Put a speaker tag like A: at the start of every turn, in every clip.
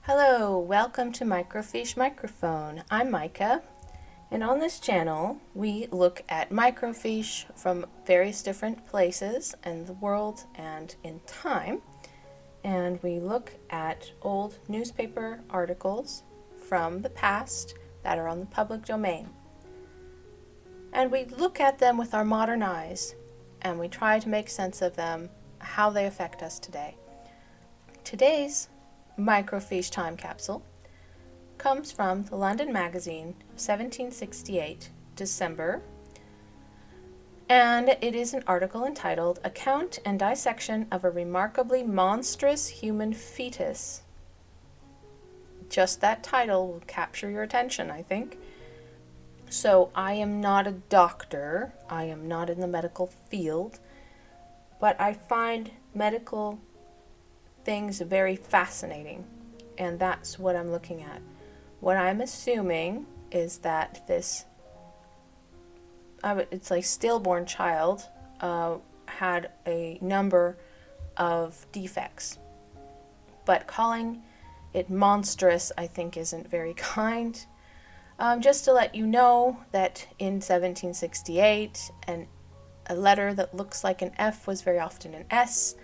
A: Hello, welcome to Microfiche Microphone. I'm Micah, and on this channel we look at microfiche from various different places in the world and in time, and we look at old newspaper articles from the past that are on the public domain. And we look at them with our modern eyes, and we try to make sense of them, how they affect us today. Today's microfiche time capsule comes from the London Magazine, 1768, December, and it is an article entitled Account and Dissection of a Remarkably Monstrous Human Fetus. Just that title will capture your attention, I think. So I am not a doctor, I am not in the medical field, but I find medical things very fascinating, and that's what I'm looking at. What I'm assuming is that this it's like stillborn child had a number of defects, but calling it monstrous I think isn't very kind. Just to let you know that in 1768 a letter that looks like an F was very often an S.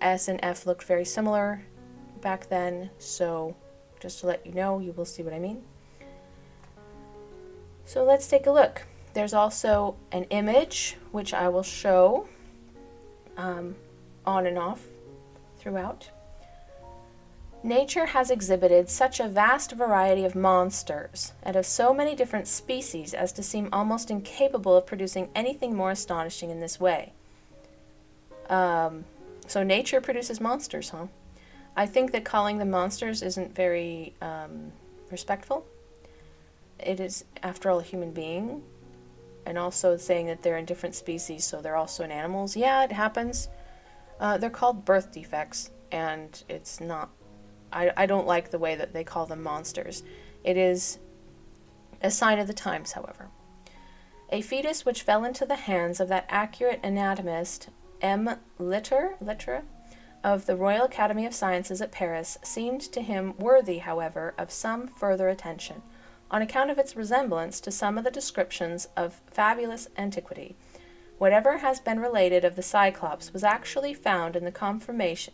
A: S and F looked very similar back then, so just to let you know, you will see what I mean. So let's take a look. There's also an image, which I will show on and off throughout. Nature has exhibited such a vast variety of monsters, and of so many different species as to seem almost incapable of producing anything more astonishing in this way. So nature produces monsters, huh? I think that calling them monsters isn't very respectful. It is, after all, a human being. And also saying that they're in different species, so they're also in animals. Yeah, it happens. They're called birth defects, and it's not... I don't like the way that they call them monsters. It is a sign of the times, however. A fetus which fell into the hands of that accurate anatomist M. Litter of the Royal Academy of Sciences at Paris seemed to him worthy, however, of some further attention, on account of its resemblance to some of the descriptions of fabulous antiquity. Whatever has been related of the Cyclops was actually found in the conformation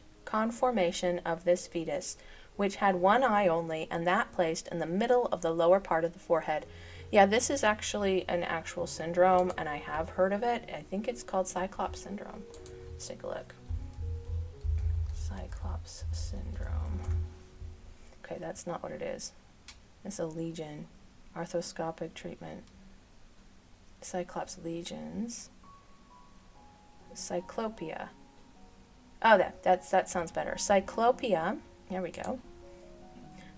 A: of this fetus, which had one eye only, and that placed in the middle of the lower part of the forehead. Yeah, this is actually an actual syndrome, and I have heard of it. I think it's called Cyclops syndrome. Let's take a look. Cyclops syndrome. Okay, that's not what it is. It's a lesion. Arthroscopic treatment. Cyclops lesions. Cyclopia. Oh, that sounds better. Cyclopia. There we go.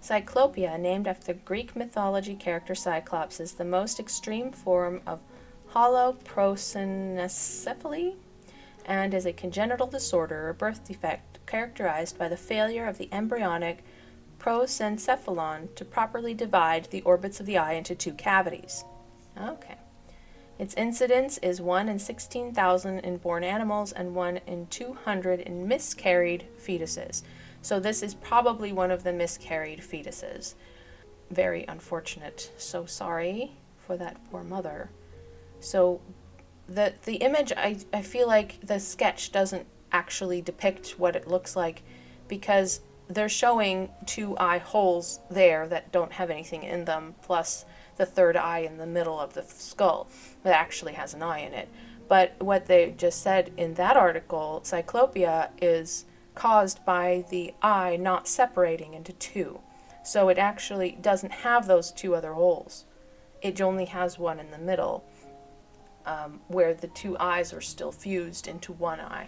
A: Cyclopia, named after the Greek mythology character Cyclops, is the most extreme form of holoprosencephaly and is a congenital disorder or birth defect characterized by the failure of the embryonic prosencephalon to properly divide the orbits of the eye into two cavities. Okay. Its incidence is 1 in 16,000 in born animals and 1 in 200 in miscarried fetuses. So this is probably one of the miscarried fetuses. Very unfortunate. So sorry for that poor mother. So the image, I feel like the sketch doesn't actually depict what it looks like, because they're showing two eye holes there that don't have anything in them, plus the third eye in the middle of the skull that actually has an eye in it. But what they just said in that article, Cyclopia, is caused by the eye not separating into two. So it actually doesn't have those two other holes. It only has one in the middle, where the two eyes are still fused into one eye.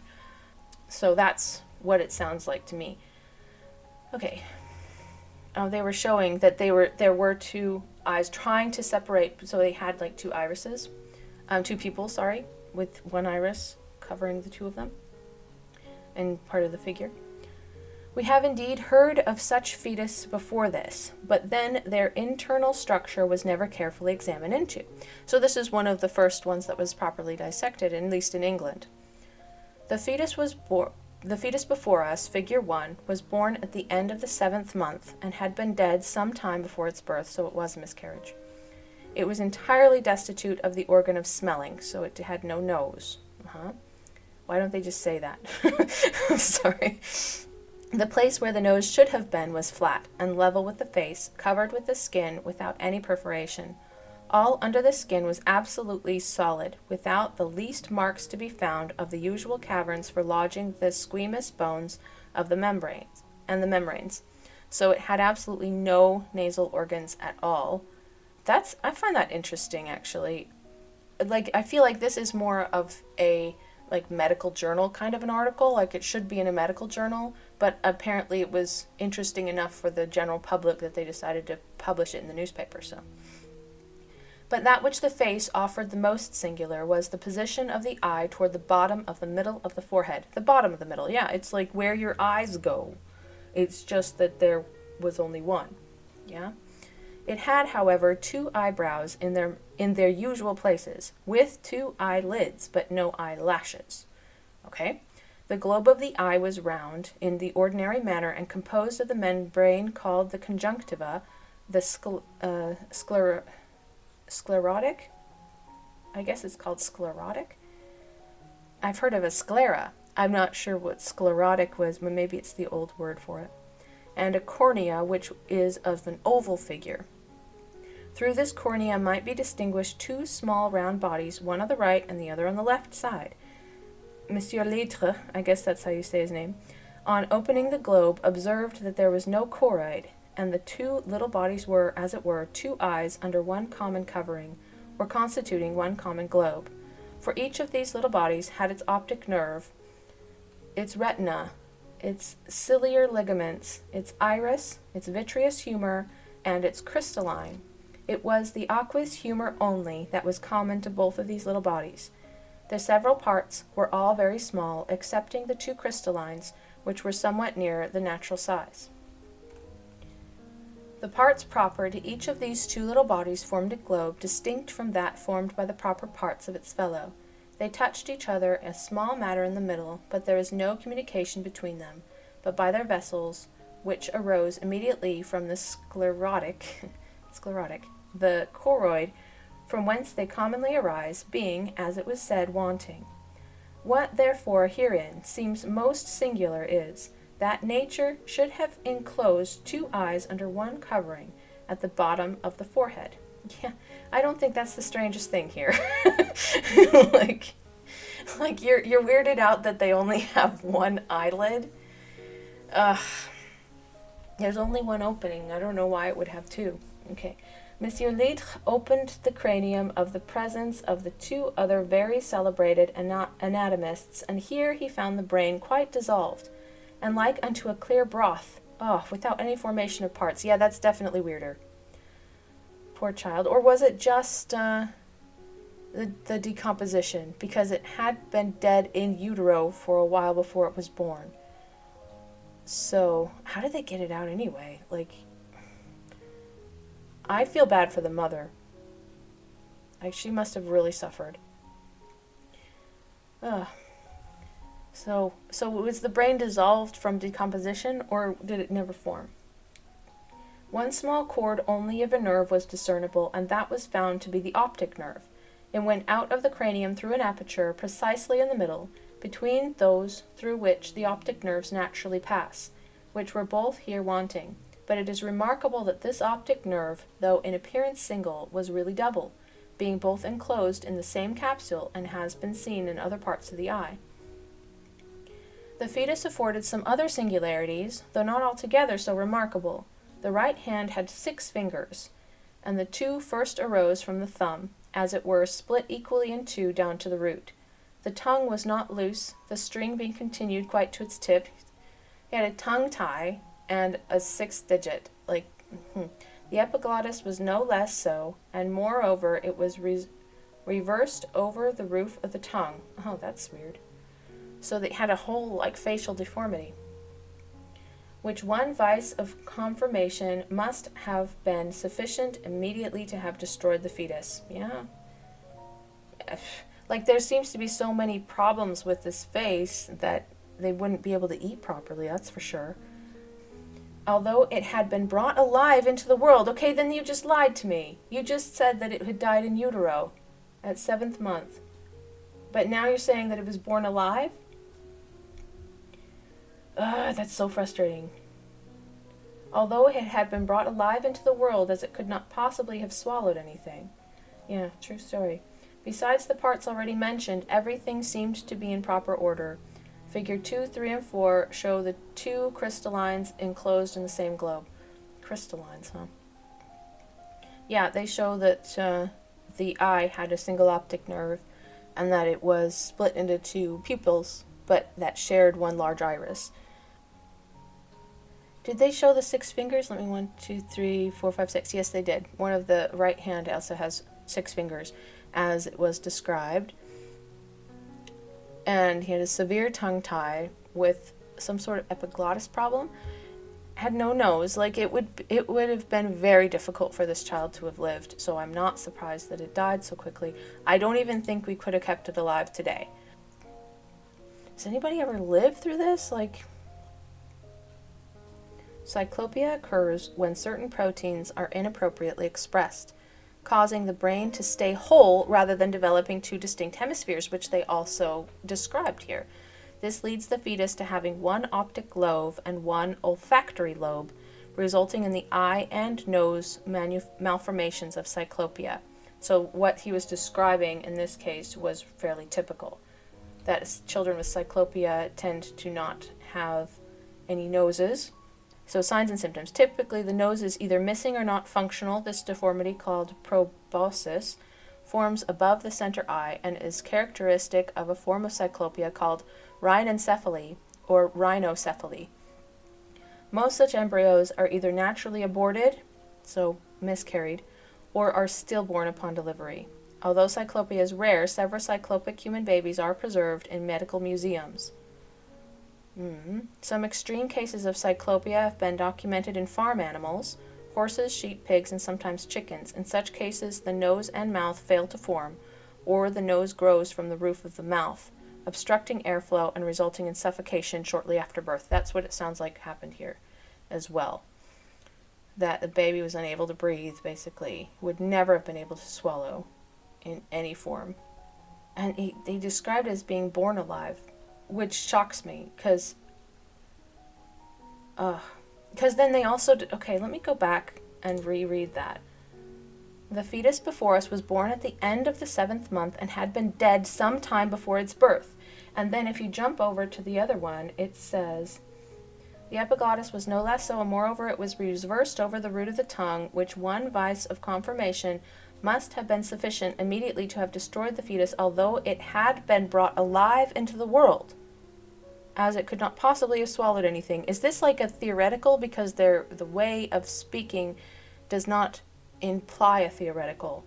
A: So that's what it sounds like to me. Okay. They were showing that there were two eyes trying to separate, so they had like two irises, two pupils, sorry, with one iris covering the two of them, and part of the figure. We have indeed heard of such fetus before this, but then their internal structure was never carefully examined into. So this is one of the first ones that was properly dissected, at least in England. The fetus was The fetus before us, figure 1, was born at the end of the 7th month and had been dead some time before its birth, so it was a miscarriage. It was entirely destitute of the organ of smelling, so it had no nose. Why don't they just say that? I'm sorry. The place where the nose should have been was flat and level with the face, covered with the skin without any perforation. All under the skin was absolutely solid, without the least marks to be found of the usual caverns for lodging the squamous bones of the membranes. So it had absolutely no nasal organs at all. I find that interesting, actually. I feel like this is more of a medical journal kind of an article. It should be in a medical journal, but apparently it was interesting enough for the general public that they decided to publish it in the newspaper. But that which the face offered the most singular was the position of the eye toward the bottom of the middle of the forehead. The bottom of the middle, yeah, it's like where your eyes go. It's just that there was only one, yeah? It had, however, 2 eyebrows in their usual places, with 2 eyelids, but no eyelashes. Okay? The globe of the eye was round, in the ordinary manner, and composed of the membrane called the conjunctiva, the sclerotic? I guess it's called sclerotic? I've heard of a sclera. I'm not sure what sclerotic was, but maybe it's the old word for it. And a cornea, which is of an oval figure. Through this cornea might be distinguished 2 small round bodies, one on the right and the other on the left side. Monsieur Litre, I guess that's how you say his name, on opening the globe, observed that there was no choroid, and the 2 little bodies were, as it were, 2 eyes under one common covering, or constituting one common globe. For each of these little bodies had its optic nerve, its retina, its ciliar ligaments, its iris, its vitreous humor, and its crystalline. It was the aqueous humor only that was common to both of these little bodies. Their several parts were all very small, excepting the 2 crystallines, which were somewhat nearer the natural size. The parts proper to each of these 2 little bodies formed a globe distinct from that formed by the proper parts of its fellow. They touched each other a small matter in the middle, but there is no communication between them, but by their vessels, which arose immediately from the sclerotic, the choroid, from whence they commonly arise, being, as it was said, wanting. What, therefore, herein seems most singular is, that nature should have enclosed 2 eyes under one covering at the bottom of the forehead. Yeah, I don't think that's the strangest thing here. You're weirded out that they only have 1 eyelid. There's only 1 opening. I don't know why it would have 2. Okay. Monsieur Litre opened the cranium of the presence of the 2 other very celebrated anatomists, and here he found the brain quite dissolved, and like unto a clear broth, without any formation of parts. Yeah, that's definitely weirder. Poor child. Or was it just the decomposition, because it had been dead in utero for a while before it was born? So, how did they get it out anyway? I feel bad for the mother. She must have really suffered. So was the brain dissolved from decomposition, or did it never form? 1 small cord only of a nerve was discernible, and that was found to be the optic nerve. It went out of the cranium through an aperture precisely in the middle, between those through which the optic nerves naturally pass, which were both here wanting. But it is remarkable that this optic nerve, though in appearance single, was really double, being both enclosed in the same capsule, and has been seen in other parts of the eye. The fetus afforded some other singularities, though not altogether so remarkable. The right hand had 6 fingers, and the 2 first arose from the thumb, as it were split equally in 2 down to the root. The tongue was not loose, the string being continued quite to its tip. He had a tongue tie, and a 6th digit. The epiglottis was no less so, and moreover it was reversed over the roof of the tongue. Oh, that's weird. So they had a whole facial deformity, which one vice of conformation must have been sufficient immediately to have destroyed the fetus. Yeah. There seems to be so many problems with this face that they wouldn't be able to eat properly, that's for sure. Although it had been brought alive into the world. Okay, then you just lied to me. You just said that it had died in utero at 7th month. But now you're saying that it was born alive? Ugh, that's so frustrating. Although it had been brought alive into the world, as it could not possibly have swallowed anything. Yeah, true story. Besides the parts already mentioned, everything seemed to be in proper order. Figure 2, 3, and 4 show the 2 crystallines enclosed in the same globe. Crystallines, huh? Yeah, they show that the eye had a single optic nerve and that it was split into 2 pupils, but that shared one large iris. Did they show the 6 fingers? Let me 1, 2, 3, 4, 5, 6. Yes, they did. One of the right hand also has 6 fingers, as it was described. And he had a severe tongue tie with some sort of epiglottis problem. Had no nose. Like, it would have been very difficult for this child to have lived. So I'm not surprised that it died so quickly. I don't even think we could have kept it alive today. Does anybody ever live through this? Like, Cyclopia occurs when certain proteins are inappropriately expressed, causing the brain to stay whole rather than developing 2 distinct hemispheres, which they also described here. This leads the fetus to having 1 optic lobe and 1 olfactory lobe, resulting in the eye and nose malformations of Cyclopia. So what he was describing in this case was fairly typical. That children with Cyclopia tend to not have any noses. So signs and symptoms. Typically, the nose is either missing or not functional. This deformity, called proboscis, forms above the center eye and is characteristic of a form of Cyclopia called rhinencephaly or rhinocephaly. Most such embryos are either naturally aborted, so miscarried, or are stillborn upon delivery. Although Cyclopia is rare, several cyclopic human babies are preserved in medical museums. Some extreme cases of Cyclopia have been documented in farm animals, horses, sheep, pigs, and sometimes chickens. In such cases, the nose and mouth fail to form, or the nose grows from the roof of the mouth, obstructing airflow and resulting in suffocation shortly after birth. That's what it sounds like happened here as well. That the baby was unable to breathe, basically, would never have been able to swallow in any form. And they described it as being born alive, which shocks me, because then they also okay, let me go back and reread that. The fetus before us was born at the end of the 7th month and had been dead some time before its birth. And then if you jump over to the other one, it says, the epiglottis was no less so, and moreover it was reversed over the root of the tongue, which one vice of conformation must have been sufficient immediately to have destroyed the fetus, although it had been brought alive into the world, as it could not possibly have swallowed anything. Is this like a theoretical? Because the way of speaking does not imply a theoretical.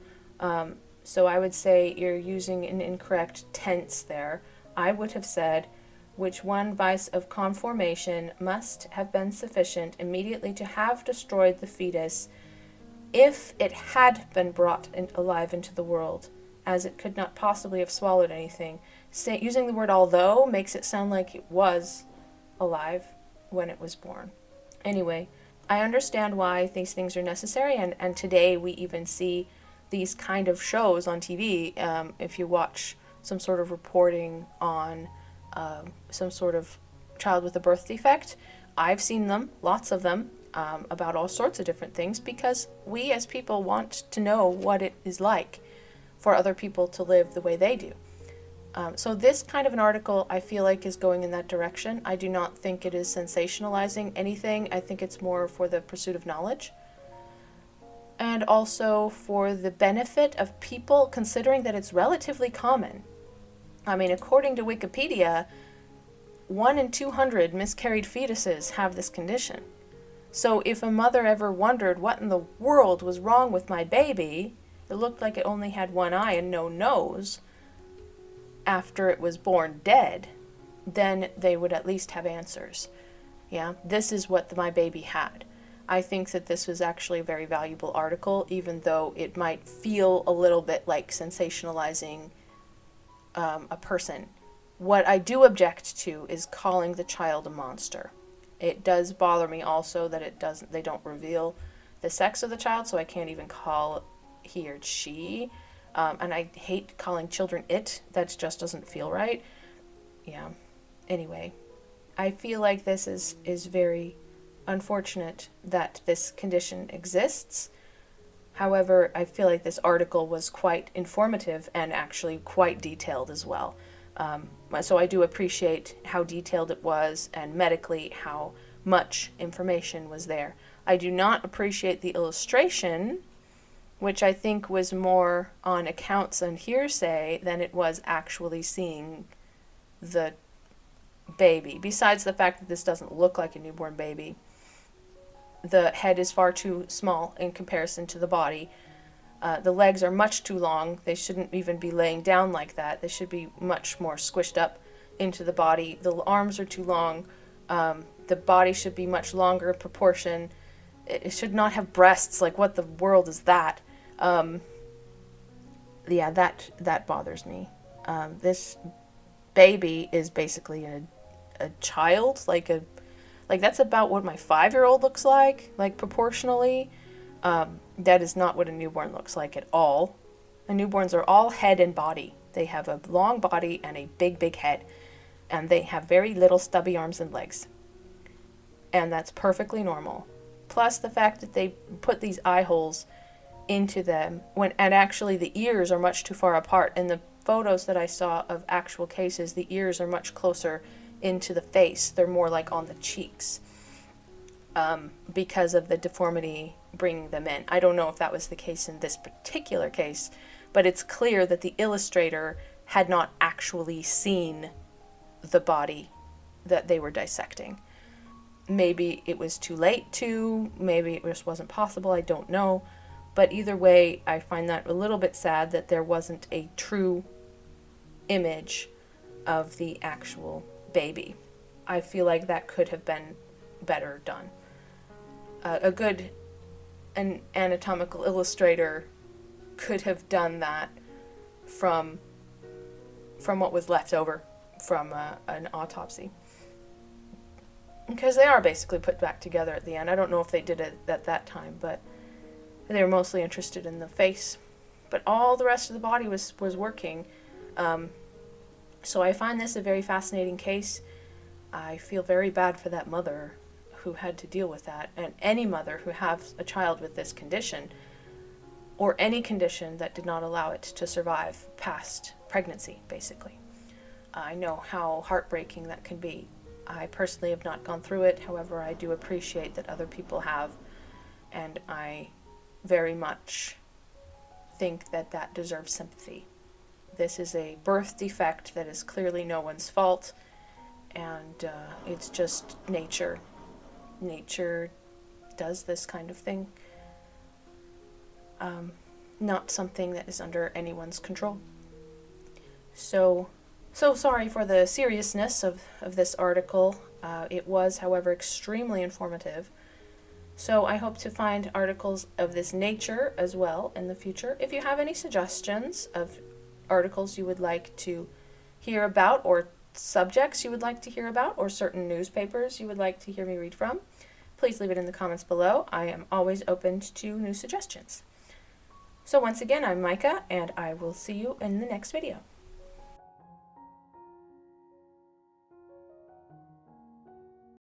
A: So I would say you're using an incorrect tense there. I would have said, which one vice of conformation must have been sufficient immediately to have destroyed the fetus, if it had been brought alive into the world, as it could not possibly have swallowed anything. Using the word although makes it sound like it was alive when it was born. Anyway, I understand why these things are necessary, and today we even see these kind of shows on TV. If you watch some sort of reporting on some sort of child with a birth defect, I've seen them, lots of them, about all sorts of different things, because we as people want to know what it is like for other people to live the way they do. So this kind of an article, I feel like, is going in that direction. I do not think it is sensationalizing anything. I think it's more for the pursuit of knowledge, and also for the benefit of people, considering that it's relatively common. I mean, according to Wikipedia, 1 in 200 miscarried fetuses have this condition. So if a mother ever wondered what in the world was wrong with my baby, it looked like it only had 1 eye and no nose, after it was born dead, then they would at least have answers. Yeah, this is what my baby had. I think that this was actually a very valuable article, even though it might feel a little bit like sensationalizing a person What I do object to is calling the child a monster. It does bother me also that they don't reveal the sex of the child, so I can't even call he or she. And I hate calling children it. That just doesn't feel right. Yeah. Anyway, I feel like this is very unfortunate that this condition exists. However, I feel like this article was quite informative and actually quite detailed as well. So I do appreciate how detailed it was and medically how much information was there. I do not appreciate the illustration, which I think was more on accounts and hearsay than it was actually seeing the baby. Besides the fact that this doesn't look like a newborn baby, the head is far too small in comparison to the body. The legs are much too long. They shouldn't even be laying down like that. They should be much more squished up into the body. The arms are too long. The body should be much longer in proportion. It should not have breasts. Like, what the world is that? Yeah, that bothers me. This baby is basically a child. Like that's about what my 5-year-old looks like proportionally. That is not what a newborn looks like at all. And newborns are all head and body. They have a long body and a big, big head. And they have very little stubby arms and legs. And that's perfectly normal. Plus the fact that they put these eye holes into them, and actually the ears are much too far apart. In the photos that I saw of actual cases, the ears are much closer into the face. They're more like on the cheeks. Because of the deformity bringing them in. I don't know if that was the case in this particular case, but it's clear that the illustrator had not actually seen the body that they were dissecting. Maybe it was too late to, maybe it just wasn't possible, I don't know. But either way, I find that a little bit sad that there wasn't a true image of the actual baby. I feel like that could have been better done. A good anatomical illustrator could have done that from what was left over from an autopsy. Because they are basically put back together at the end. I don't know if they did it at that time, but they were mostly interested in the face. But all the rest of the body was working. So I find this a very fascinating case. I feel very bad for that mother who had to deal with that, and any mother who has a child with this condition, or any condition that did not allow it to survive past pregnancy, basically. I know how heartbreaking that can be. I personally have not gone through it, however, I do appreciate that other people have, and I very much think that that deserves sympathy. This is a birth defect that is clearly no one's fault, and it's just nature. Nature does this kind of thing. Not something that is under anyone's control. So sorry for the seriousness of this article. It was, however, extremely informative. So I hope to find articles of this nature as well in the future. If you have any suggestions of articles you would like to hear about, or subjects you would like to hear about, or certain newspapers you would like to hear me read from, please leave it in the comments below. I am always open to new suggestions. So once again, I'm Micah, and I will see you in the next video.